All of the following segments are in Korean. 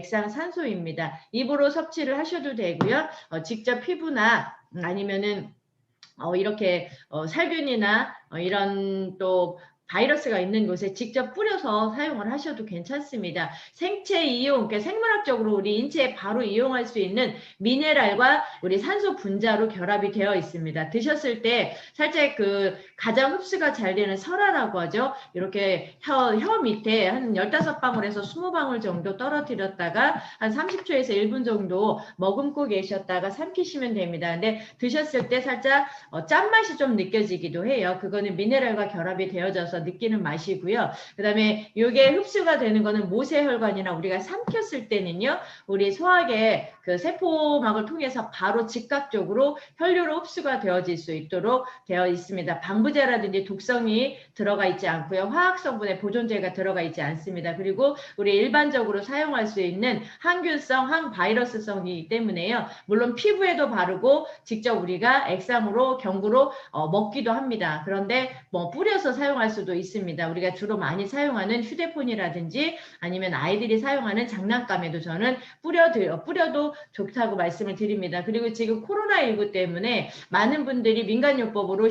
액상 산소입니다. 입으로 섭취를 하셔도 되고요. 직접 피부나 아니면은 이렇게 살균이나 이런 또 바이러스가 있는 곳에 직접 뿌려서 사용을 하셔도 괜찮습니다. 생체 이용, 그러니까 생물학적으로 우리 인체에 바로 이용할 수 있는 미네랄과 우리 산소 분자로 결합이 되어 있습니다. 드셨을 때 살짝 그 가장 흡수가 잘 되는 설화라고 하죠. 이렇게 혀 밑에 한 15방울에서 20방울 정도 떨어뜨렸다가 한 30초에서 1분 정도 머금고 계셨다가 삼키시면 됩니다. 근데 드셨을 때 살짝 짠맛이 좀 느껴지기도 해요. 그거는 미네랄과 결합이 되어져서 느끼는 맛이고요. 그 다음에 이게 흡수가 되는 거는 모세혈관이나 우리가 삼켰을 때는요, 우리 소화계 그 세포막을 통해서 바로 즉각적으로 혈류로 흡수가 되어질 수 있도록 되어 있습니다. 방부제라든지 독성이 들어가 있지 않고요. 화학성분의 보존제가 들어가 있지 않습니다. 그리고 우리 일반적으로 사용할 수 있는 항균성, 항바이러스성이기 때문에요. 물론 피부에도 바르고 직접 우리가 액상으로 경구로 먹기도 합니다. 그런데 뭐 뿌려서 사용할 수도 있습니다. 우리가 주로 많이 사용하는 휴대폰이라든지 아니면 아이들이 사용하는 장난감에도 저는 뿌려도 좋다고 말씀을 드립니다. 그리고 지금 코로나19 때문에 많은 분들이 민간요법으로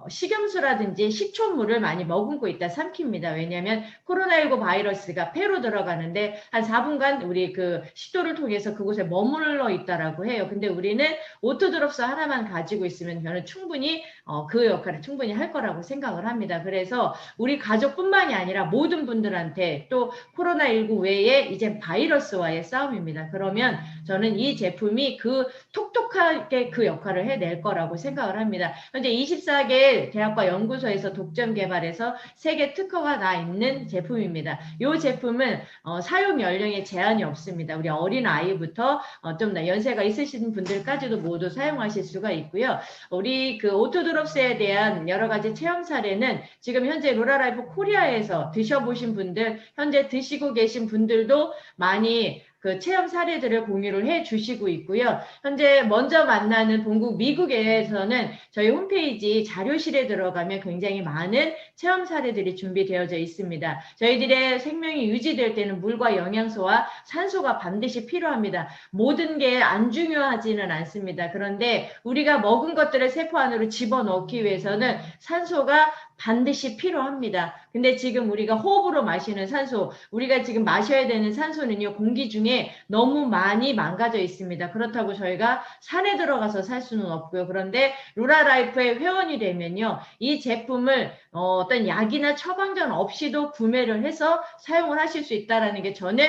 식염수라든지 식초물을 많이 머금고 있다 삼킵니다. 왜냐하면 코로나19 바이러스가 폐로 들어가는데 한 4분간 우리 그 식도를 통해서 그곳에 머물러 있다라고 해요. 근데 우리는 오토드롭스 하나만 가지고 있으면 저는 충분히 그 역할을 충분히 할 거라고 생각을 합니다. 그래서 우리 가족뿐만이 아니라 모든 분들한테 또 코로나19 외에 이제 바이러스와의 싸움입니다. 그러면 저는 이 제품이 그 톡톡하게 그 역할을 해낼 거라고 생각을 합니다. 현재 24개 대학과 연구소에서 독점 개발해서 세계 특허가 나 있는 제품입니다. 이 제품은 사용 연령에 제한이 없습니다. 우리 어린 아이부터 좀 연세가 있으신 분들까지도 모두 사용하실 수가 있고요. 우리 그 오토드롭스에 대한 여러 가지 체험 사례는 지금 현재 루라라이프 코리아에서 드셔보신 분들, 현재 드시고 계신 분들도 많이 그 체험 사례들을 공유를 해 주시고 있고요. 현재 먼저 만나는 본국 미국에서는 저희 홈페이지 자료실에 들어가면 굉장히 많은 체험 사례들이 준비되어져 있습니다. 저희들의 생명이 유지될 때는 물과 영양소와 산소가 반드시 필요합니다. 모든 게 안 중요하지는 않습니다. 그런데 우리가 먹은 것들을 세포 안으로 집어넣기 위해서는 산소가 반드시 필요합니다. 근데 지금 우리가 호흡으로 마시는 산소, 우리가 지금 마셔야 되는 산소는요, 공기 중에 너무 많이 망가져 있습니다. 그렇다고 저희가 산에 들어가서 살 수는 없고요. 그런데 루라라이프의 회원이 되면요, 이 제품을 어떤 약이나 처방전 없이도 구매를 해서 사용을 하실 수 있다는 게 저는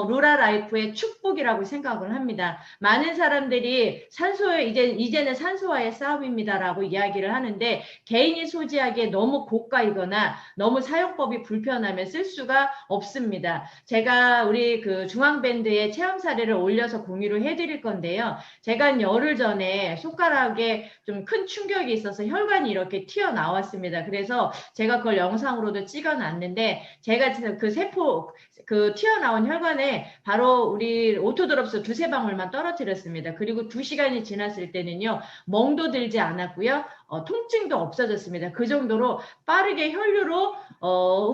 루라라이프의 축복이라고 생각을 합니다. 많은 사람들이 이제는 산소와의 싸움입니다라고 이야기를 하는데 개인이 소지하기에 너무 고가이거나 너무 사용법이 불편하면 쓸 수가 없습니다. 제가 우리 그 중앙밴드의 체험 사례를 올려서 공유를 해드릴 건데요. 제가 한 열흘 전에 손가락에 좀 큰 충격이 있어서 혈관이 이렇게 튀어나왔습니다. 그래서 제가 그걸 영상으로도 찍어놨는데 제가 그 튀어나온 혈관에 바로 우리 오토드롭스 2-3방울만 떨어뜨렸습니다. 그리고 2시간이 지났을 때는요, 멍도 들지 않았고요, 통증도 없어졌습니다. 그 정도로 빠르게 혈류로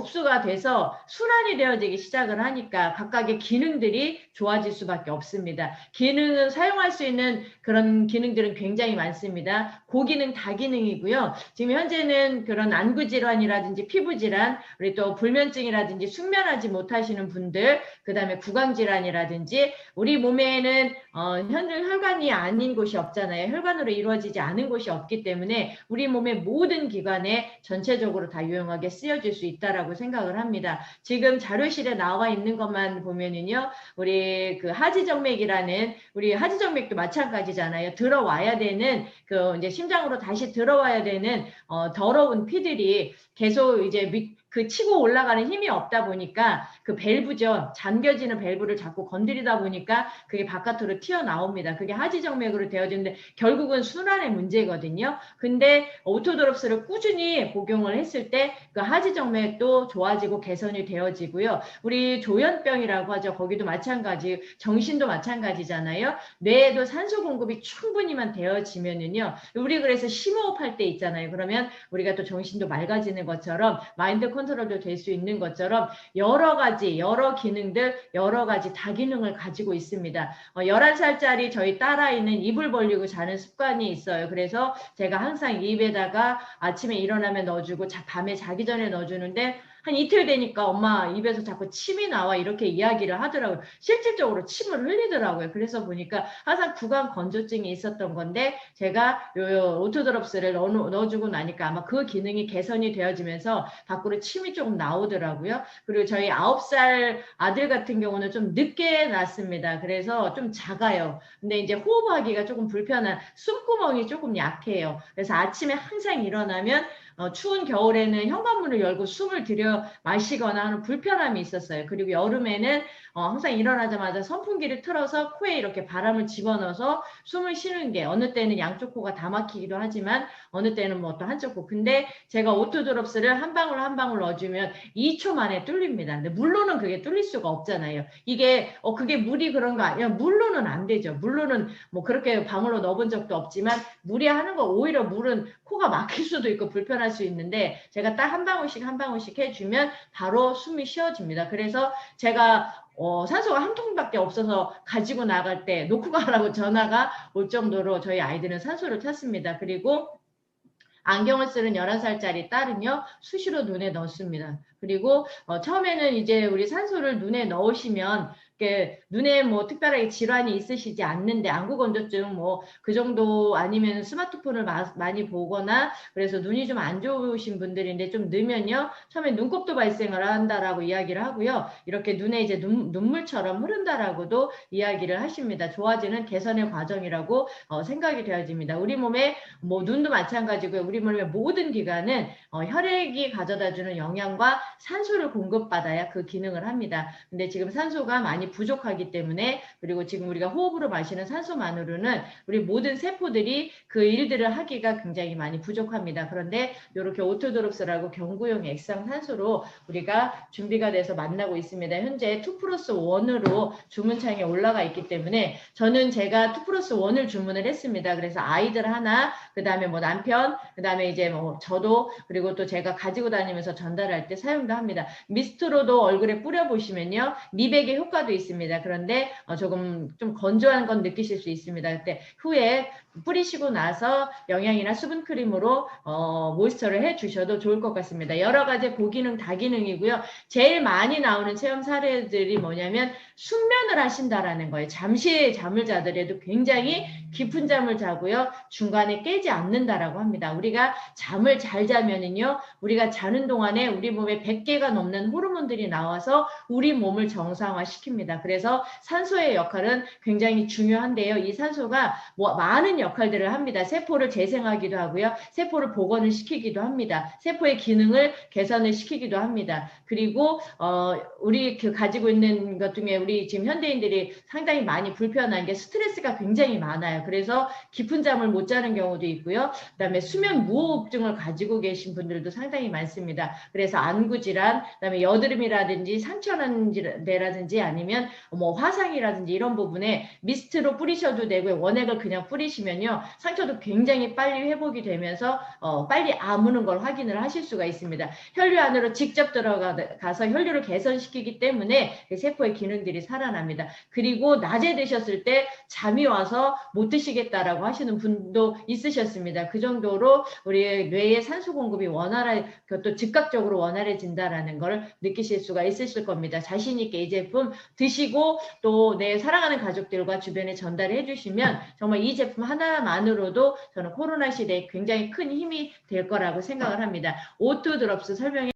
흡수가 돼서 순환이 되어지기 시작을 하니까 각각의 기능들이 좋아질 수밖에 없습니다. 기능은 사용할 수 있는 그런 기능들은 굉장히 많습니다. 고기능, 다기능이고요. 지금 현재는 그런 안구질환이라든지 피부질환, 우리 또 불면증이라든지 숙면하지 못하시는 분들, 그 다음에 구강질환이라든지 우리 몸에는 혈관이 아닌 곳이 없잖아요. 혈관으로 이루어지지 않은 곳이 없기 때문에 우리 몸의 모든 기관에 전체적으로 다 유용하게 쓰여질 수 있다라고 생각을 합니다. 지금 자료실에 나와 있는 것만 보면은요, 우리 그 하지정맥이라는, 우리 하지정맥도 마찬가지잖아요. 들어와야 되는 그 이제 심장으로 다시 들어와야 되는 더러운 피들이 계속 이제 그 치고 올라가는 힘이 없다 보니까 그 밸브죠. 잠겨지는 밸브를 자꾸 건드리다 보니까 그게 바깥으로 튀어나옵니다. 그게 하지정맥으로 되어지는데 결국은 순환의 문제거든요. 근데 오토드롭스를 꾸준히 복용을 했을 때 그 하지정맥도 좋아지고 개선이 되어지고요. 우리 조현병이라고 하죠. 거기도 마찬가지, 정신도 마찬가지잖아요. 뇌에도 산소 공급이 충분히만 되어지면은요. 우리 그래서 심호흡할 때 있잖아요. 그러면 우리가 또 정신도 맑아지는 것처럼 마인드 컨트롤도 될 수 있는 것처럼 여러 가지, 여러 기능들, 여러 가지 다기능을 가지고 있습니다. 11살짜리 저희 딸아이는 입을 벌리고 자는 습관이 있어요. 그래서 제가 항상 입에다가 아침에 일어나면 넣어주고 밤에 자기 전에 넣어주는데 한 이틀 되니까 엄마 입에서 자꾸 침이 나와 이렇게 이야기를 하더라고요. 실질적으로 침을 흘리더라고요. 그래서 보니까 항상 구강 건조증이 있었던 건데 제가 요 오토드롭스를 넣어주고 나니까 아마 그 기능이 개선이 되어지면서 밖으로 침이 조금 나오더라고요. 그리고 저희 9살 아들 같은 경우는 좀 늦게 낳습니다. 그래서 좀 작아요. 근데 이제 호흡하기가 조금 불편한 숨구멍이 조금 약해요. 그래서 아침에 항상 일어나면 추운 겨울에는 현관문을 열고 숨을 들여 마시거나 하는 불편함이 있었어요. 그리고 여름에는 항상 일어나자마자 선풍기를 틀어서 코에 이렇게 바람을 집어넣어서 숨을 쉬는 게 어느 때는 양쪽 코가 다 막히기도 하지만 어느 때는 뭐 또 한쪽 코. 근데 제가 오토드롭스를 한 방울 한 방울 넣어주면 2초 만에 뚫립니다. 근데 물로는 그게 뚫릴 수가 없잖아요. 이게 그게 물이 그런 거 아니야? 물로는 안 되죠. 물로는 뭐 그렇게 방울로 넣어본 적도 없지만 물이 하는 거 오히려 물은 코가 막힐 수도 있고 불편할 수 있는데 제가 딱 한 방울씩 한 방울씩 해주면 바로 숨이 쉬어집니다. 그래서 제가 산소가 한 통밖에 없어서 가지고 나갈 때 놓고 가라고 전화가 올 정도로 저희 아이들은 산소를 찾습니다. 그리고 안경을 쓰는 11살짜리 딸은요, 수시로 눈에 넣습니다. 그리고 처음에는 이제 우리 산소를 눈에 넣으시면 눈에 뭐 특별하게 질환이 있으시지 않는데 안구건조증 뭐 그 정도 아니면 스마트폰을 많이 보거나 그래서 눈이 좀 안 좋으신 분들인데 좀 넣으면요 처음에 눈곱도 발생을 한다라고 이야기를 하고요 이렇게 눈에 이제 눈물처럼 흐른다라고도 이야기를 하십니다. 좋아지는 개선의 과정이라고 생각이 되어집니다. 우리 몸에 뭐 눈도 마찬가지고요. 우리 몸의 모든 기관은 혈액이 가져다주는 영양과 산소를 공급받아야 그 기능을 합니다. 근데 지금 산소가 많이 부족하기 때문에 그리고 지금 우리가 호흡으로 마시는 산소만으로는 우리 모든 세포들이 그 일들을 하기가 굉장히 많이 부족합니다. 그런데 이렇게 오토드롭스라고 경구용 액상 산소로 우리가 준비가 돼서 만나고 있습니다. 현재 2+1으로 주문창에 올라가 있기 때문에 저는 제가 2+1을 주문을 했습니다. 그래서 아이들 하나, 그 다음에 뭐 남편, 그 다음에 이제 뭐 저도 그리고 또 제가 가지고 다니면서 전달할 때 사용도 합니다. 미스트로도 얼굴에 뿌려보시면요. 미백의 효과도 있습니다. 그런데 조금 좀 건조한 건 느끼실 수 있습니다. 그때 후에 뿌리시고 나서 영양이나 수분 크림으로 모이스처를 해주셔도 좋을 것 같습니다. 여러 가지 고기능, 다기능이고요. 제일 많이 나오는 체험 사례들이 뭐냐면 숙면을 하신다라는 거예요. 잠시 잠을 자더라도 굉장히 깊은 잠을 자고요. 중간에 깨지 않는다라고 합니다. 우리가 잠을 잘 자면은요. 우리가 자는 동안에 우리 몸에 100개가 넘는 호르몬들이 나와서 우리 몸을 정상화시킵니다. 그래서 산소의 역할은 굉장히 중요한데요. 이 산소가 뭐 많은 역할들을 합니다. 세포를 재생하기도 하고요. 세포를 복원을 시키기도 합니다. 세포의 기능을 개선을 시키기도 합니다. 그리고 우리 가지고 있는 것 중에 우리 지금 현대인들이 상당히 많이 불편한 게 스트레스가 굉장히 많아요. 그래서 깊은 잠을 못 자는 경우도 있고요. 그다음에 수면 무호흡증을 가지고 계신 분들도 상당히 많습니다. 그래서 안구질환, 그다음에 여드름이라든지 상처난 데라든지 아니면 뭐 화상이라든지 이런 부분에 미스트로 뿌리셔도 되고요. 원액을 그냥 뿌리시면요. 상처도 굉장히 빨리 회복이 되면서 빨리 아무는 걸 확인을 하실 수가 있습니다. 혈류 안으로 직접 들어가서 혈류를 개선시키기 때문에 세포의 기능들이 살아납니다. 그리고 낮에 드셨을 때 잠이 와서 못 드시겠다라고 하시는 분도 있으셨습니다. 그 정도로 우리 뇌의 산소 공급이 그것도 즉각적으로 원활해진다라는 걸 느끼실 수가 있으실 겁니다. 자신 있게 이 제품 드시고 또 내 사랑하는 가족들과 주변에 전달해 주시면 정말 이 제품 하나만으로도 저는 코로나 시대에 굉장히 큰 힘이 될 거라고 생각을 합니다. 오토드롭스 설명해